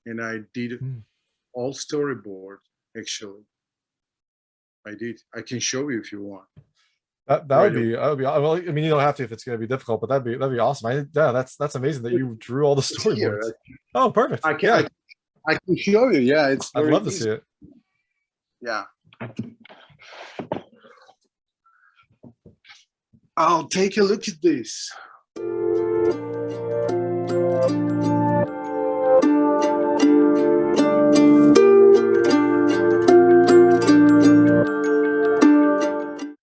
and I did all storyboard. Actually, I did. I can show you if you want. That would be well. I mean, you don't have to if it's going to be difficult, but that'd be awesome. Yeah, that's amazing that you drew all the storyboards. Oh, perfect. I can show you. Yeah, it's I'd very love to easy. see it. Yeah. I'll take a look at this.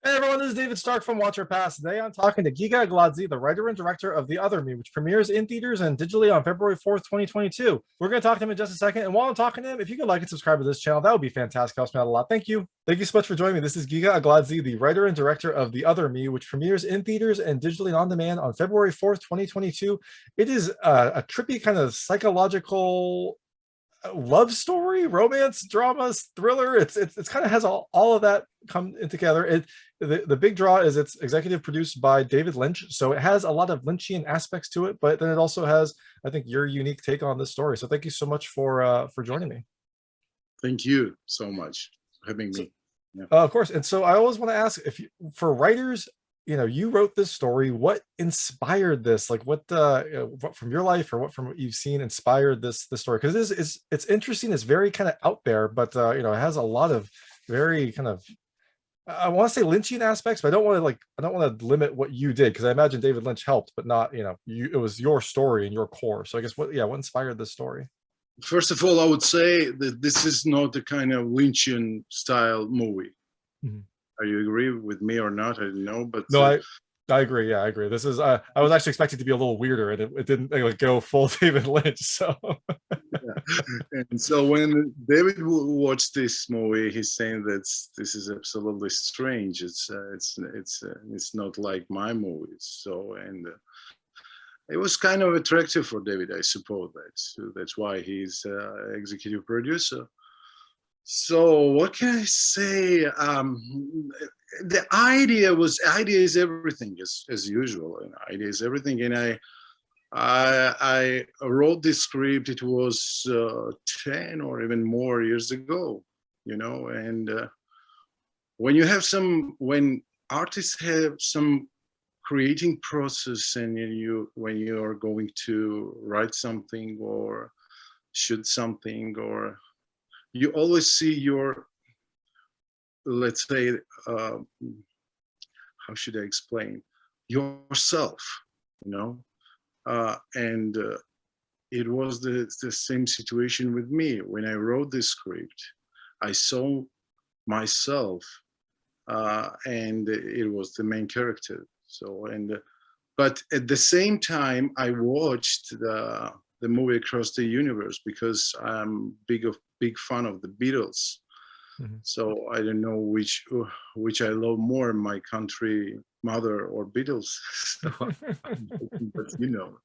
Hey everyone, this is David Stark from Watch Your Pass. Today I'm talking to Giga Agladze, the writer and director of The Other Me, which premieres in theaters and digitally on February 4th, 2022. We're going to talk to him in just a second. And while I'm talking to him, if you could like and subscribe to this channel, that would be fantastic. Helps me out a lot. Thank you. Thank you so much for joining me. This is Giga Agladze, the writer and director of The Other Me, which premieres in theaters and digitally on demand on February 4th, 2022. It is a trippy kind of psychological love story, romance, drama, thriller. It's kind of has all of that come in together. The big draw is it's executive produced by David Lynch, so it has a lot of Lynchian aspects to it, but then it also has, I think, your unique take on this story. So thank you so much for joining me. Thank you so much for having me. Yeah. Of course. And so I always want to ask, if you, for writers, you know, you wrote this story, what inspired this? Like what from your life or what from what you've seen inspired this story? Because it's interesting, it's very kind of out there, but you know, it has a lot of very kind of, I want to say Lynchian aspects, but I don't want to limit what you did, because I imagine David Lynch helped, but not, you know, it was your story and your core. So I guess what inspired this story? First of all, I would say that this is not the kind of Lynchian style movie. Mm-hmm. Are you agree with me or not? I don't know, but no, I agree. Yeah, I agree. This is I was actually expecting to be a little weirder, and it didn't like go full David Lynch. So, yeah. And so when David watched this movie, he's saying that this is absolutely strange. It's not like my movies. So it was kind of attractive for David, I suppose. That's why he's executive producer. So what can I say? The idea is everything, as usual. An idea is everything, and I wrote this script. It was 10 or even more years ago, you know. And when artists have some creating process, and when you are going to write something or shoot something, or you always see your, let's say, how should I explain, yourself, you know, and it was the same situation with me. When I wrote this script, I saw myself, and it was the main character. So, but at the same time, I watched the movie Across the Universe, because I'm big fan of the Beatles. Mm-hmm. So I don't know which I love more, my country mother or Beatles. So, but you know,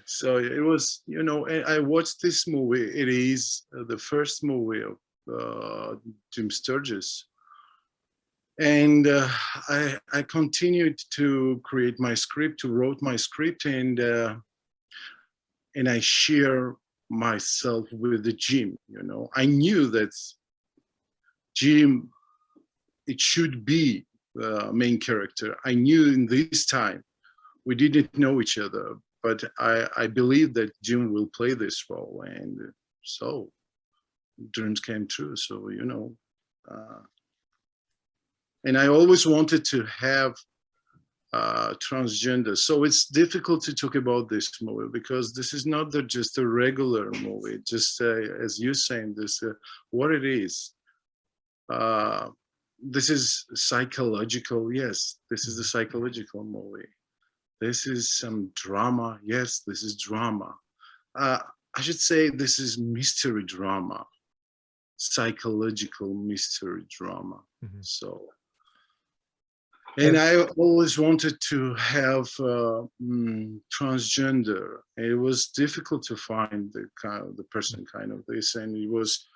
so it was, you know, I watched this movie. It is the first movie of Jim Sturgess. And I continued to create my script, to write my script, and I share myself with the Jim. You know, I knew that Jim, it should be the main character. I knew in this time, we didn't know each other, but I believe that Jim will play this role, and so dreams came true. So, you know. And I always wanted to have transgender. So it's difficult to talk about this movie, because this is not just a regular movie. Just as you're saying, this what it is. This is psychological. Yes, this is the psychological movie. This is some drama. Yes, this is drama. I should say this is mystery drama, psychological mystery drama. Mm-hmm. So. And I always wanted to have transgender. It was difficult to find the person kind of this, and it was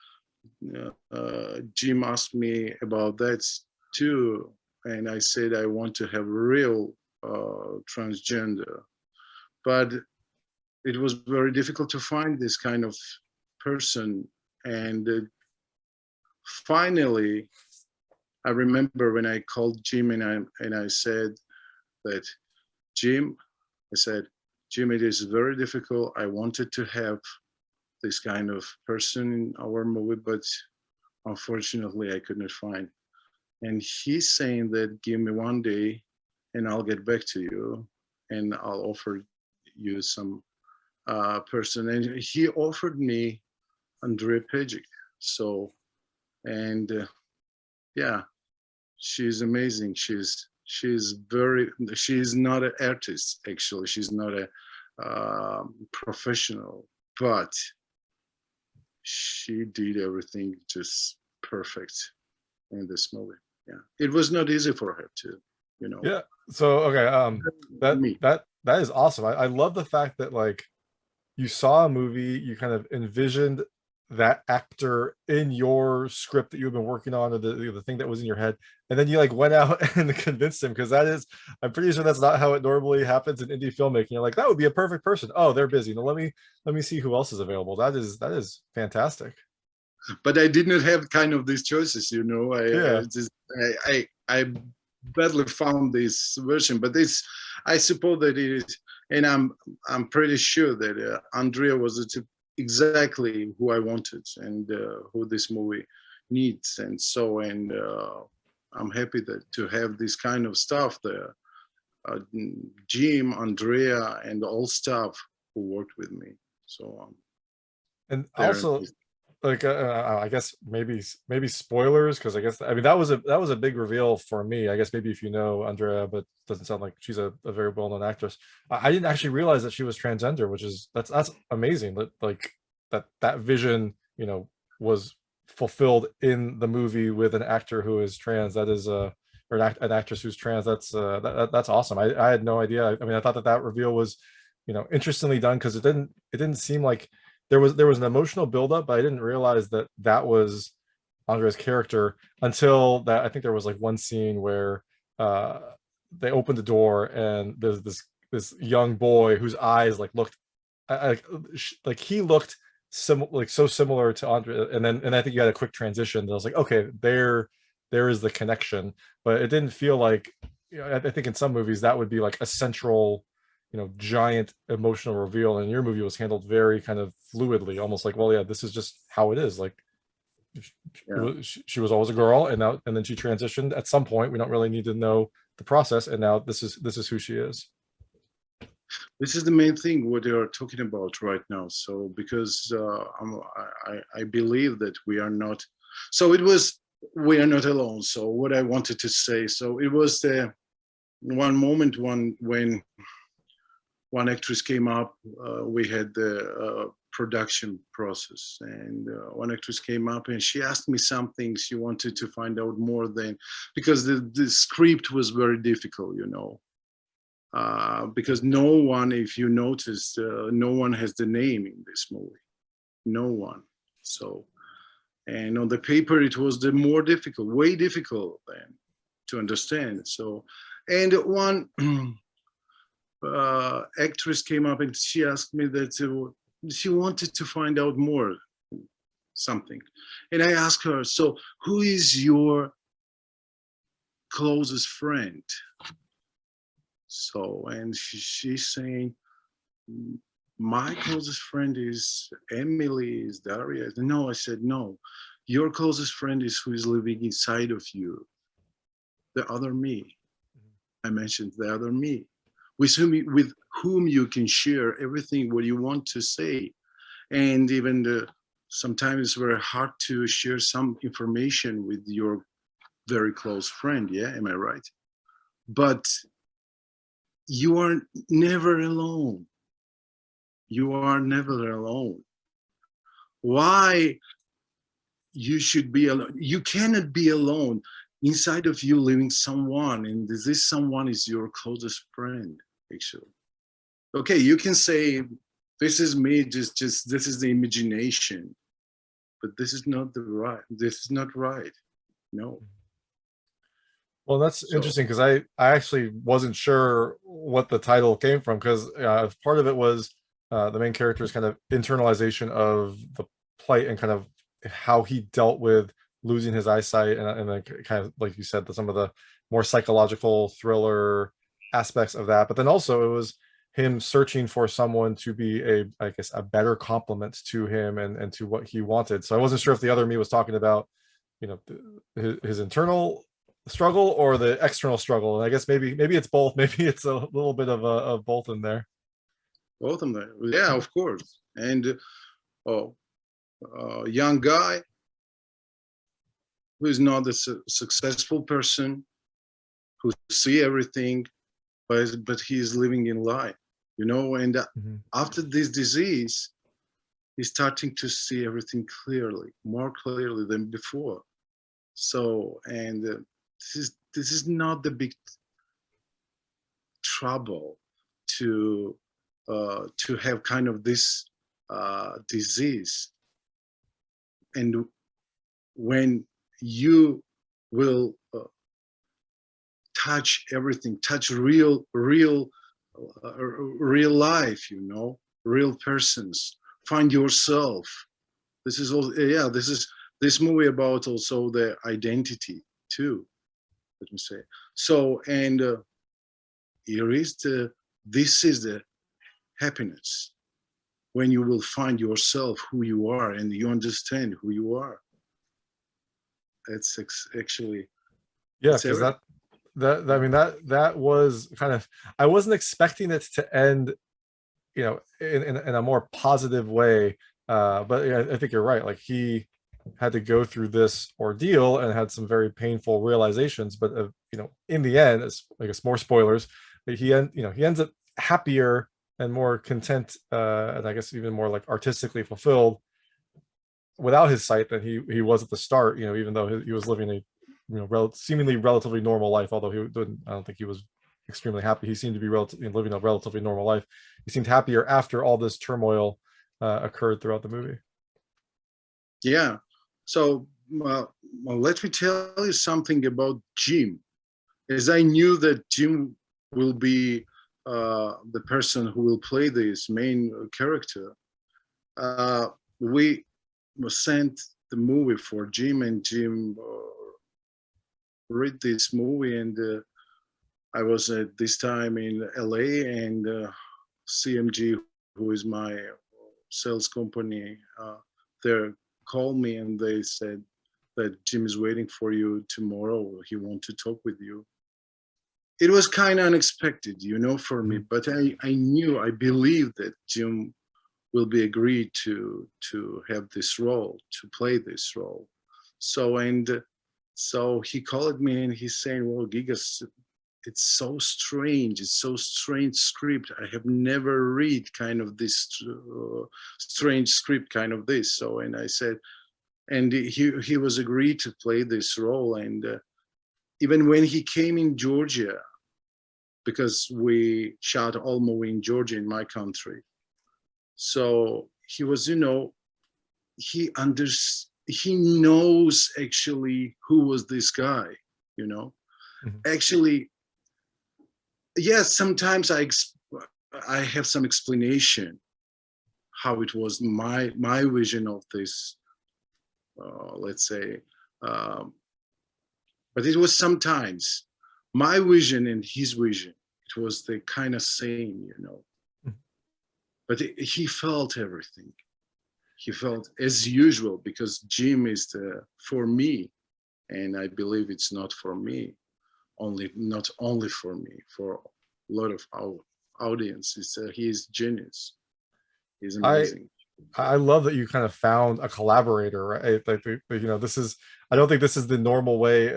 Jim asked me about that too, and I said I want to have real transgender, but it was very difficult to find this kind of person. And finally, I remember when I called Jim and I said that, Jim, I said, Jim, it is very difficult. I wanted to have this kind of person in our movie, but unfortunately I could not find. And he's saying that, give me one day and I'll get back to you and I'll offer you some person. And he offered me Andreja Pejic. So, and yeah, she's amazing. She's not an artist, actually. She's not a professional, but she did everything just perfect in this movie. Yeah, it was not easy for her to, you know. Yeah. So okay, that is awesome. I love the fact that like you saw a movie, you kind of envisioned that actor in your script that you've been working on, or the thing that was in your head, and then you like went out and convinced him, because that is, I'm pretty sure that's not how it normally happens in indie filmmaking. You're like, that would be a perfect person. Oh, they're busy. Now let me see who else is available. That is fantastic. But I did not have kind of these choices, you know. I badly found this version, but this, I suppose that it is, and I'm pretty sure that Andrea was exactly who I wanted and who this movie needs, and so, and I'm happy that to have this kind of stuff there. Jim, Andrea, and all staff who worked with me. So and also, like I guess maybe spoilers, because I guess, I mean, that was a big reveal for me. I guess maybe if you know Andrea, but doesn't sound like she's a very well-known actress. I didn't actually realize that she was transgender, which is that's amazing. That like that vision, you know, was fulfilled in the movie with an actor who is trans. That is or an actress who's trans. That's awesome. I had no idea. I mean, I thought that reveal was, you know, interestingly done, because it didn't seem like there was an emotional buildup, but I didn't realize that was Andrea's character until that. I think there was like one scene where they opened the door and there's this young boy whose eyes like looked like he looked so similar to Andrea, and I think you had a quick transition that was like, okay, there is the connection, but it didn't feel like, you know, I think in some movies that would be like a central, you know, giant emotional reveal, and your movie was handled very kind of fluidly, almost like, well, yeah, this is just how it is. Like she was always a girl, and then she transitioned at some point. We don't really need to know the process, and now this is who she is. This is the main thing what you are talking about right now. So because I believe that we are not, so it was, we are not alone. So what I wanted to say, so it was the one moment when one actress came up, we had the production process, and one actress came up and she asked me something. She wanted to find out more than, because the script was very difficult, you know. Because no one, if you noticed, no one has the name in this movie, no one. So, and on the paper it was the more difficult, way difficult than to understand. So, and one actress came up and she asked me that she wanted to find out more something, and I asked her, so who is your closest friend? So, and she's saying, my closest friend is Emily, is Daria. No, I said, no, your closest friend is who is living inside of you, the other me. I mentioned the other me, with whom you can share everything what you want to say. And even sometimes it's very hard to share some information with your very close friend. Yeah, am I right? But you are never alone. You are never alone. Why you should be alone? You cannot be alone. Inside of you living someone, and this someone is your closest friend, actually. Okay, you can say, this is me, just this is the imagination, but this is not right. No. Well, that's interesting, because I actually wasn't sure what the title came from, because part of it was the main character's kind of internalization of plight and kind of how he dealt with losing his eyesight, and then kind of like you said, some of the more psychological thriller aspects of that. But then also it was him searching for someone to be I guess a better complement to him and to what he wanted. So I wasn't sure if the other me was talking about, you know, his internal struggle or the external struggle. And I guess maybe it's both. Maybe it's a little bit of both in there. Both of them, yeah, of course. And young guy who is not a successful person, who see everything, but he is living in lie, you know. And after this disease, he's starting to see everything clearly, more clearly than before. So, and this is not the big trouble to have kind of this disease. And when you will touch everything, touch real life, you know, real persons, find yourself. This is all, yeah, this movie about also the identity too, let me say. So, and here is this is the happiness, when you will find yourself, who you are, and you understand who you are. That's actually, yeah, because that I mean that was kind of, I wasn't expecting it to end, you know, in a more positive way, but yeah, I think you're right. Like, he had to go through this ordeal and had some very painful realizations, but you know, in the end, as I guess more spoilers, he ends up happier and more content, and I guess even more like artistically fulfilled without his sight than he was at the start. You know, even though he was living a, you know, seemingly relatively normal life, although I don't think he was extremely happy. He seemed to be living a relatively normal life. He seemed happier after all this turmoil occurred throughout the movie. Yeah. So well, let me tell you something about Jim. As I knew that Jim will be the person who will play this main character, we sent the movie for Jim, and Jim read this movie, and I was at this time in LA, and CMG, who is my sales company, there called me and they said that Jim is waiting for you tomorrow. He wants to talk with you. It was kind of unexpected, you know, for me, but I knew, I believed that Jim will be agreed to have this role, to play this role. So, and so he called me and he's saying, well, Giga, it's so strange. It's so strange script. I have never read kind of this strange script, kind of this. So, and I said, and he was agreed to play this role. And even when he came in Georgia, because we shot all movie in Georgia, in my country. So he was, you know, he knows actually who was this guy, you know. Actually, yes, sometimes I have some explanation how it was my vision of this, let's say, but it was sometimes my vision and his vision. It was the kind of same, you know. But he felt everything. He felt as usual, because Jim is for me, and I believe it's not for me only, not only for me, for a lot of our audience. He is genius. He's amazing. I love that you kind of found a collaborator, right? Like, you know, this is, I don't think this is the normal way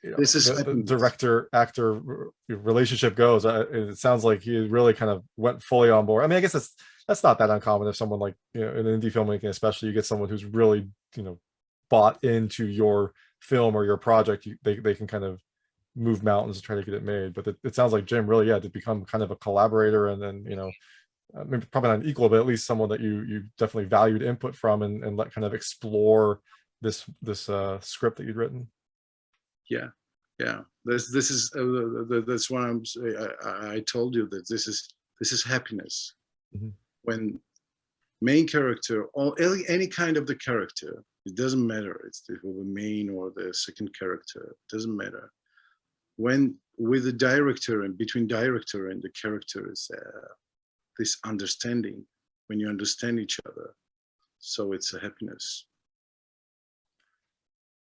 you know, This is the director actor relationship goes. It sounds like he really kind of went fully on board. I mean, I guess that's not that uncommon. If someone, like, you know, in indie filmmaking especially, you get someone who's really, you know, bought into your film or your project, they can kind of move mountains to try to get it made. But it sounds like Jim really, yeah, to become kind of a collaborator, and then, you know, maybe probably not an equal, but at least someone that you definitely valued input from, and let kind of explore this script that you'd written. Yeah, yeah. This is that's why I told you that this is happiness. When main character, or any kind of the character. It doesn't matter. It's the main or the second character. It doesn't matter. When with the director and between director and the character is this understanding, when you understand each other. So it's a happiness.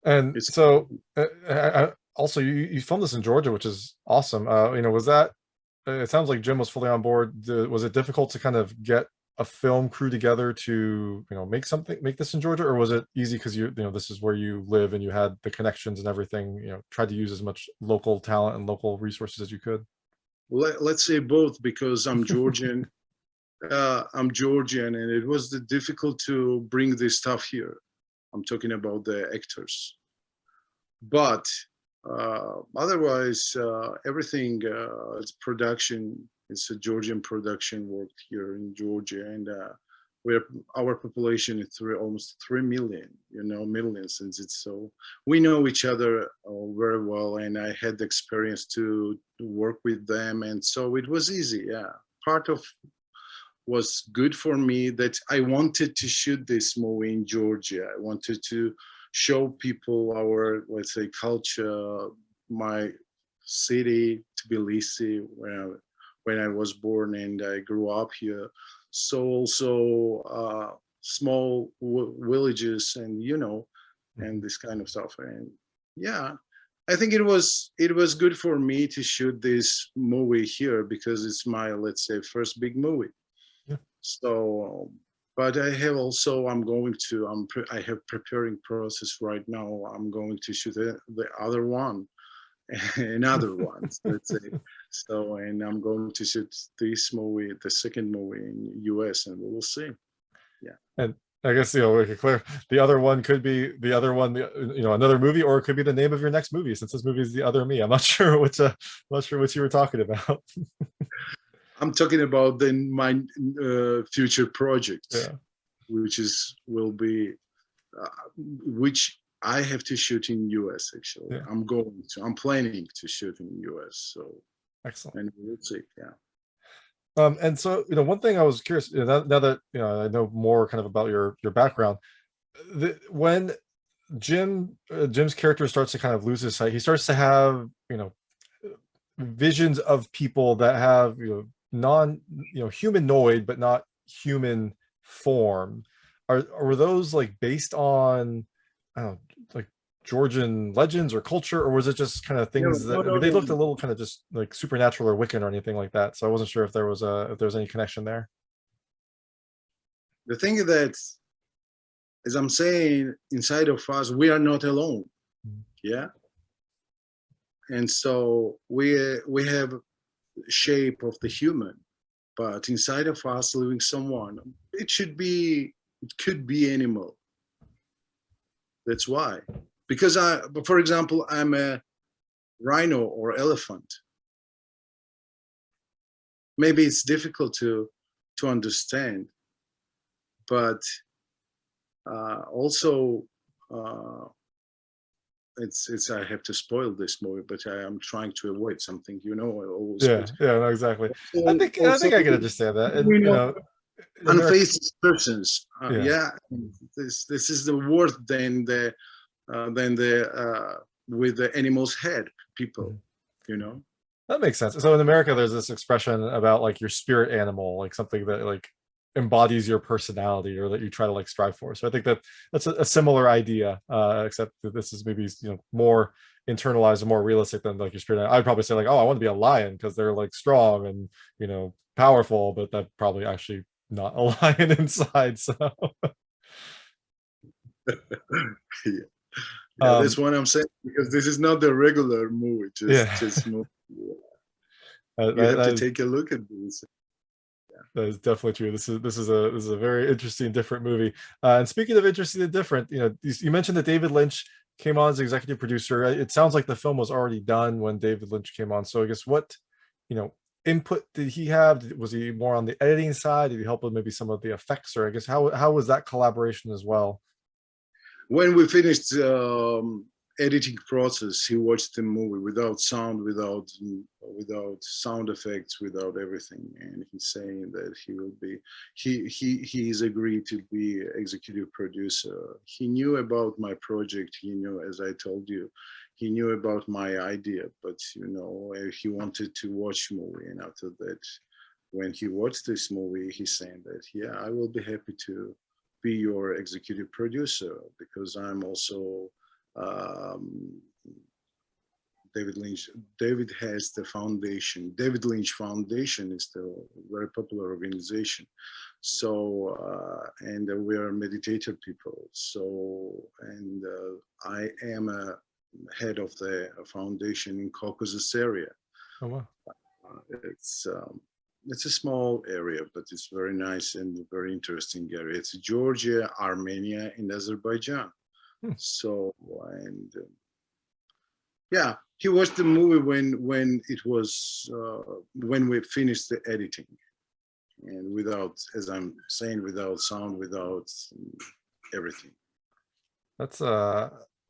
And it's, so also you filmed this in Georgia, which is awesome. Was that, it sounds like Jim was fully on board. Was it difficult to kind of get a film crew together to make this in Georgia, or was it easy because this is where you live and you had the connections and everything, tried to use as much local talent and local resources as you could? Let's say both, because I'm Georgian. I'm Georgian, and it was difficult to bring this stuff here. I'm talking about the actors, but otherwise everything, it's production. It's a Georgian production worked here in Georgia, and our population is almost 3 million. Millions, since it's so we know each other very well, and I had the experience to work with them, and so it was easy. Yeah, part of was good for me that I wanted to shoot this movie in Georgia. I wanted to show people our, let's say, culture, my city, Tbilisi, when I was born and I grew up here. So also small villages and, and this kind of stuff. And yeah, I think it was good for me to shoot this movie here because it's my, let's say, first big movie. Yeah. So, but I have also, I have preparing process right now. I'm going to shoot the other one, another one, let's say. So, and I'm going to shoot this movie, the second movie in US, and we'll see. Yeah. And I guess, we could clear, the other one could be the other one, another movie, or it could be the name of your next movie, since this movie is The Other Me. I'm not sure what you were talking about. I'm talking about my future project, yeah, which I have to shoot in US. Actually, yeah. I'm planning to shoot in US. So excellent, and we'll see. Yeah. And so, one thing I was curious, now that I know more kind of about your background, when Jim's character starts to kind of lose his sight, he starts to have visions of people that have humanoid but not human form. Were those like based on, I don't know, like Georgian legends or culture, or was it just kind of things they looked a little kind of just like supernatural or Wiccan or anything like that? So I wasn't sure if there was any connection there. The thing is that, as I'm saying, inside of us, we are not alone. Yeah. And so we have shape of the human, but inside of us living someone, it could be animal. That's why. Because for example, I'm a rhino or elephant. Maybe it's difficult to understand, but also it's I have to spoil this movie, but I am trying to avoid something, always. Yeah, no, exactly. I think I can understand that. And unfaced persons. Yeah, this is the worse than the with the animal's head people, That makes sense. So in America, there's this expression about like your spirit animal, like something that like embodies your personality or that you try to like strive for. So I think that's a similar idea, except that this is maybe more internalized and more realistic than like your spirit. I'd probably say like, oh, I want to be a lion because they're like strong and powerful, but that probably actually not a lion inside. So yeah, that's what I'm saying, because this is not the regular movie. Just movie. You have to take a look at this. That is definitely true. This is a very interesting, different movie. And speaking of interesting and different, you mentioned that David Lynch came on as executive producer. It sounds like the film was already done when David Lynch came on. So I guess what input did he have? Was he more on the editing side? Did he help with maybe some of the effects, or I guess how was that collaboration as well? When we finished editing process, he watched the movie without sound, without sound effects, without everything, and he's saying that he will be, he's agreed to be executive producer. He knew about my project. He knew, as I told you, he knew about my idea, but you know, he wanted to watch movie, and after that, when he watched this movie, he's saying that, yeah, I will be happy to be your executive producer, because I'm also David Lynch. David has the foundation. David Lynch Foundation is the very popular organization. So, and we are meditator people. So, and I am a head of the foundation in Caucasus area. Oh wow! It's a small area, but it's very nice and very interesting area. It's Georgia, Armenia, and Azerbaijan. So, and yeah, he watched the movie when it was when we finished the editing, and without, as I'm saying, without sound, without everything. That's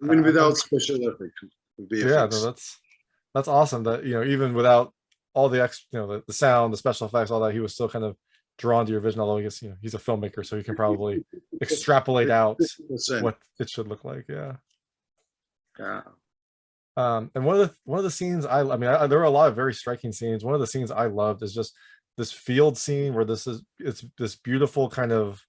without special effects. Yeah, no, that's awesome. That, you know, even without all the you know, the sound, the special effects, all that, he was still kind of drawn to your vision. Although I guess, you know, he's a filmmaker, so he can probably extrapolate out 50%. what it should look like. Yeah. Yeah. And one of the scenes I mean, there were a lot of very striking scenes. One of the scenes I loved is just this field scene where it's this beautiful kind of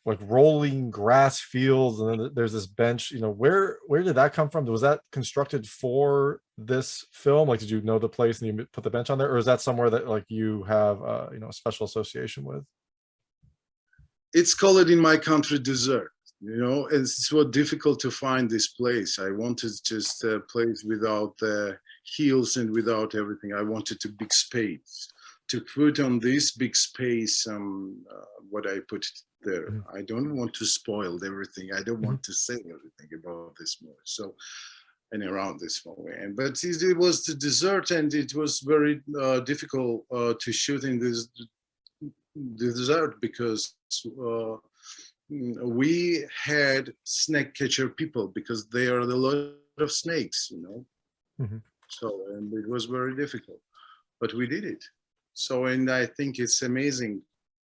like rolling grass fields, and then there's this bench. You know, where did that come from? Was that constructed for this film? Like, did you know the place and you put the bench on there, or is that somewhere that like you have you know, a special association with? It's called in my country desert. You know, it's so difficult to find this place. I wanted just a place without the hills and without everything. I wanted a big space to put on this big space. What I put there. Mm-hmm. I don't want to spoil everything. I don't want to say everything about this movie. So, and around this movie, but it was the desert, and it was very difficult to shoot in the desert because. We had snake catcher people because there are a lot of snakes, you know. Mm-hmm. So, and it was very difficult, but we did it. So, and I think it's amazing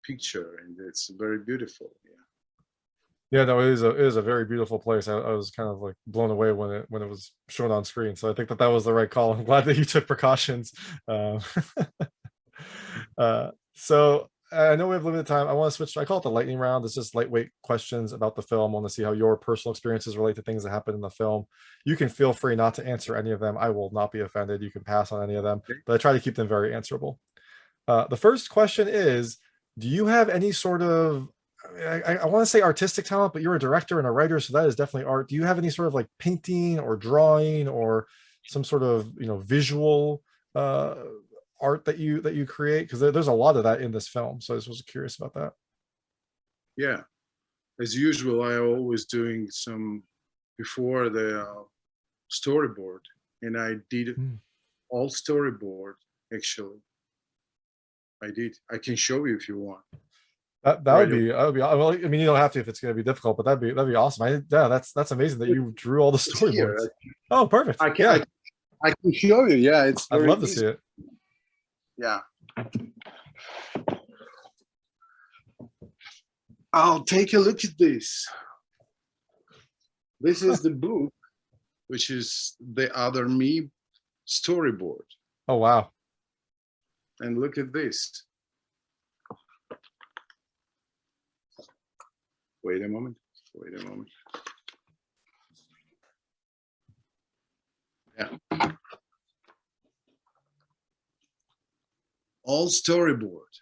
picture, and it's very beautiful. Yeah, no, it is a very beautiful place. I was kind of like blown away when it was shown on screen. So I think that was the right call. I'm glad that you took precautions. So I know we have limited time. I want to switch. I call it the lightning round. It's just lightweight questions about the film. I want to see how your personal experiences relate to things that happen in the film. You can feel free not to answer any of them. I will not be offended. You can pass on any of them, but I try to keep them very answerable. The first question is, do you have any sort of, I want to say artistic talent, but you're a director and a writer, so that is definitely art. Do you have any sort of like painting or drawing or some sort of, you know, visual art that you create? Because there's a lot of that in this film, so I just was curious about that. Yeah, as usual, I always doing some before the storyboard, and I did all storyboard. Actually, I did. I can show you if you want. That would be well, I mean, you don't have to if it's going to be difficult, but that'd be awesome. Yeah, that's amazing that you drew all the storyboards. Oh, perfect. I can show you. Yeah, it's very I'd love to easy. see it. Yeah. I'll take a look at this. This is the book, which is the other me storyboard. Oh, wow. And look at this. Wait a moment. Yeah. All storyboard.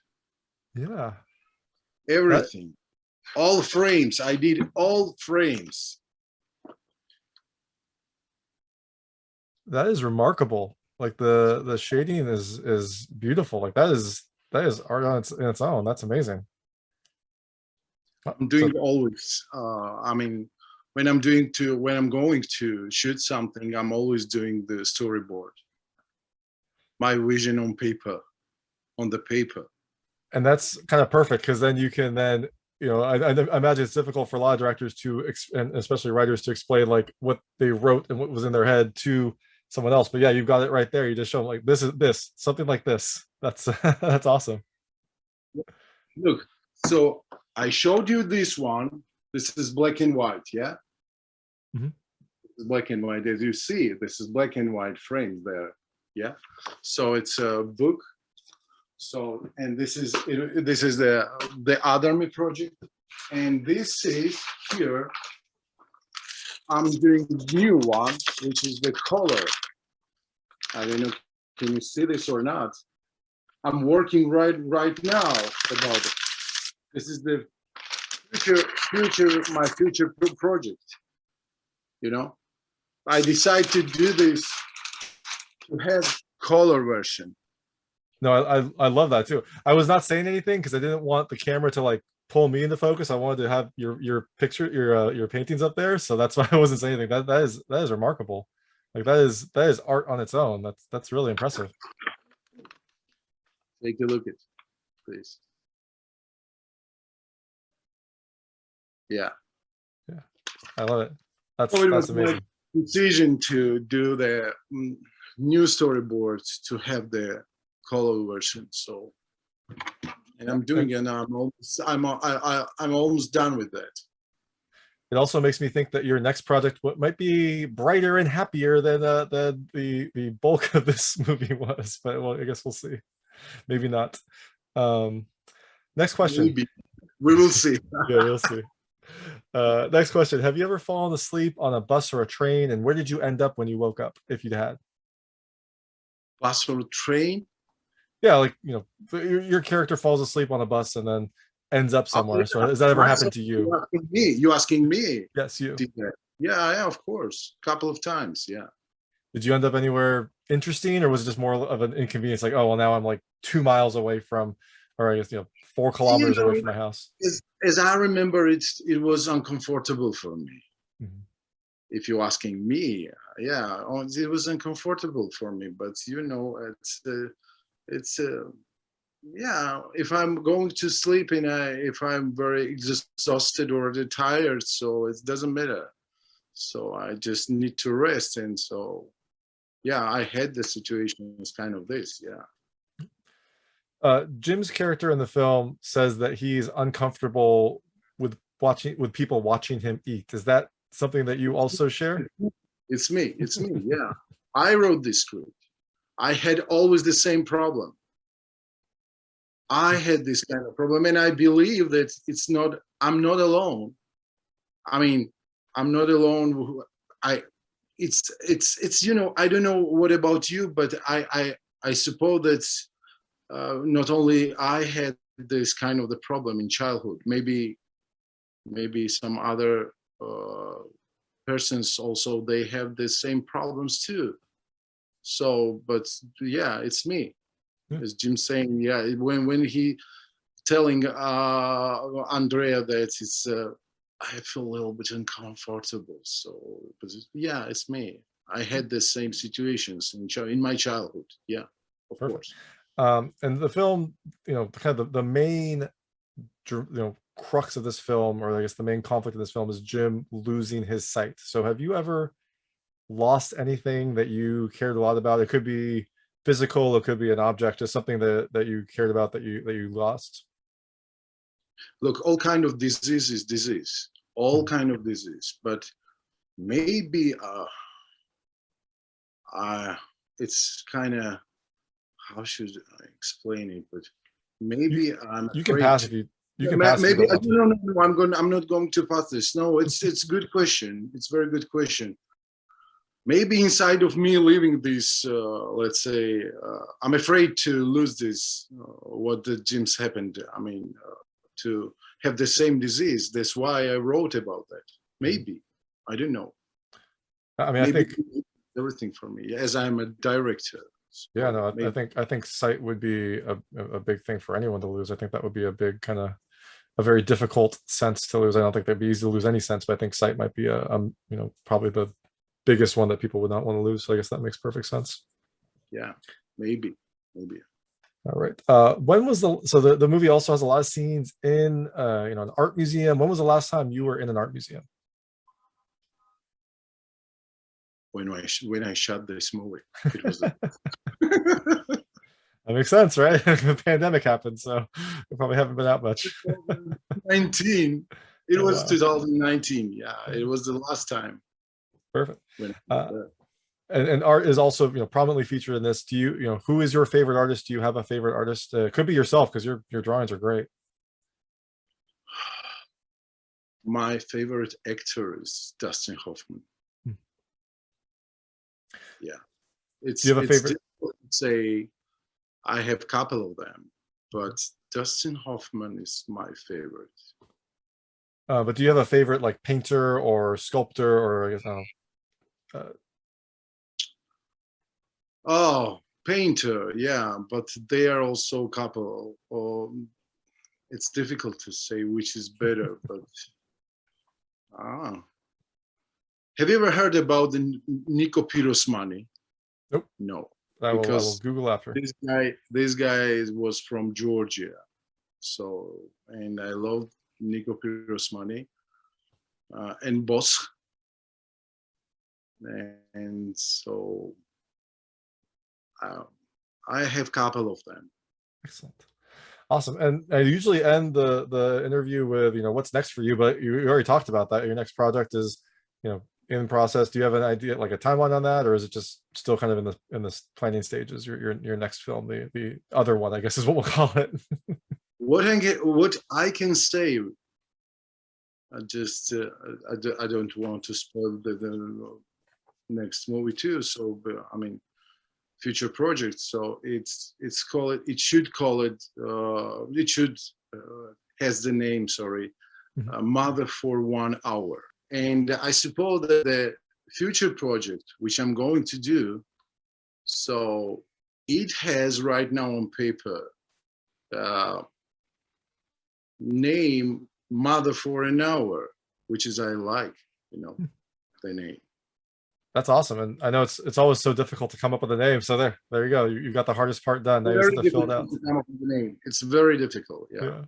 Yeah. Everything. All frames. I did all frames. That is remarkable. Like the shading is beautiful. Like that is art on its own. That's amazing. I'm doing always. I mean, when I'm going to shoot something, I'm always doing the storyboard. My vision on paper, on the paper. And that's kind of perfect because then you can I imagine it's difficult for a lot of directors and especially writers to explain like what they wrote and what was in their head to someone else. But yeah, you've got it right there. You just show them like this is this something like this. That's that's awesome. Look, so I showed you this one. This is black and white, yeah? Mhm. This is black and white. As you see, this is black and white frames there, yeah? So it's a book. So, and this is the other me project. And this is here, I'm doing the new one, which is the color. I don't know, can you see this or not? I'm working right now about it. This is the my future project. You know, I decide to do this to have color version. No, I love that too. I was not saying anything because I didn't want the camera to like pull me into focus. I wanted to have your picture, your paintings up there. So that's why I wasn't saying anything. That is remarkable. Like that is art on its own. That's really impressive. Take a look at it, please. Yeah. Yeah, I love it. That's amazing. My decision to do the new storyboards to have the color version. So, and I'm doing it, and I'm almost done with that. It also makes me think that your next project might be brighter and happier than the bulk of this movie was. But well, I guess we'll see. Maybe not. Next question. Maybe. We will see. Yeah, we'll see. Next question. Have you ever fallen asleep on a bus or a train, and where did you end up when you woke up, if you had? Bus or train? Yeah, like your character falls asleep on a bus and then ends up somewhere. So has that ever happened to you? You asking me? Yes, you. Yeah, of course. A couple of times, yeah. Did you end up anywhere interesting, or was it just more of an inconvenience? Like, oh well, now I'm like 2 miles away from, or I guess 4 kilometers away from my house. As I remember, it was uncomfortable for me. Mm-hmm. If you're asking me, yeah, it was uncomfortable for me. But it's yeah. If I'm going to sleep and if I'm very exhausted or tired, so it doesn't matter. So I just need to rest, and so yeah, I had the situation as kind of this, yeah. Jim's character in the film says that he's uncomfortable with people watching him eat. Is that something that you also share? It's me, yeah. I wrote this script. I had always the same problem. I had this kind of problem, and I believe that I'm not alone. I mean, I'm not alone. It's I don't know what about you, but I suppose that not only I had this kind of the problem in childhood, maybe some other persons also, they have the same problems too. So, but yeah, it's me. As Jim's saying, yeah, when he telling Andreja that it's I feel a little bit uncomfortable. So, but yeah, it's me. I had the same situations in my childhood. Yeah, of course. And the film, kind of the main, crux of this film, or I guess the main conflict of this film, is Jim losing his sight. So, have you ever lost anything that you cared a lot about? It could be physical, it could be an object, just something that you cared about that you lost. Look, all kind of disease is disease, all kind of disease, but maybe it's kind of, how should I explain it? But maybe you can pass if you can pass. Maybe no. I'm not going to pass this. No, it's a good question. It's a very good question. Maybe inside of me living this, let's say, I'm afraid to lose this. What the Jim's happened. I mean, to have the same disease. That's why I wrote about that. Maybe, I don't know. I mean, maybe I think everything for me, as I'm a director. So yeah, no, I think sight would be a big thing for anyone to lose. I think that would be a big kind of a very difficult sense to lose. I don't think that'd be easy to lose any sense, but I think sight might be probably the biggest one that people would not want to lose. So I guess that makes perfect sense. Yeah, maybe. All right. When was the movie also has a lot of scenes in an art museum. When was the last time you were in an art museum? When I shot this movie, it was. That makes sense, right? The pandemic happened, so we probably haven't been out much. 2019. It Oh, was wow. 2019. Yeah, it was the last time. Perfect. When And art is also prominently featured in this. Do you who is your favorite artist? Do you have a favorite artist? Could be yourself, because your drawings are great. my favorite actor is Dustin Hoffman. Hmm. Yeah, Do you have a favorite? difficult to say. I have a couple of them, but Dustin Hoffman is my favorite. But do you have a favorite, like, painter or sculptor, or I guess Oh, painter, yeah, but they are also a couple. It's difficult to say which is better, but have you ever heard about the Nico Pirosmani? Nope. No, I will because Google after. this guy was from Georgia, so, and I love Nico Pirosmani and Bosch, and so I have a couple of them. Excellent. Awesome. And I usually end the interview with what's next for you, but you already talked about that. Your next project is in process. Do you have an idea, like a timeline on that, or is it just still kind of in the planning stages? Your next film, the other one, I guess, is what we'll call it. What I can say, I don't want to spoil the next movie too. So, but, I mean, future projects. So it should has the name, sorry, Mother for 1 hour. And I suppose that the future project, which I'm going to do, so it has right now on paper name Mother for an Hour, which is I like, the name. That's awesome. And I know it's always so difficult to come up with a name. So there you go. You got the hardest part done. Now you just have to fill it out. To come up with the name. It's very difficult. Yeah.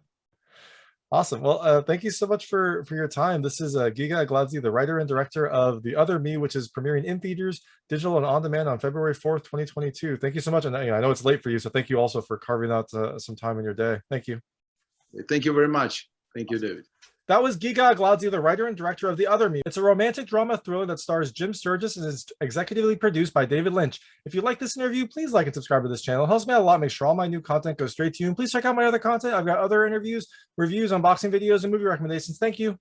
Awesome. Well, thank you so much for your time. This is Giga Agladze, the writer and director of The Other Me, which is premiering in theaters, digital, and on demand on February 4th, 2022. Thank you so much. And I know it's late for you, so thank you also for carving out some time in your day. Thank you. Thank you very much. Thank you, David. That was Giga Agladze, the writer and director of The Other Me. It's a romantic drama thriller that stars Jim Sturgess and is executively produced by David Lynch. If you like this interview, please like and subscribe to this channel. It helps me out a lot. Make sure all my new content goes straight to you. And please check out my other content. I've got other interviews, reviews, unboxing videos, and movie recommendations. Thank you.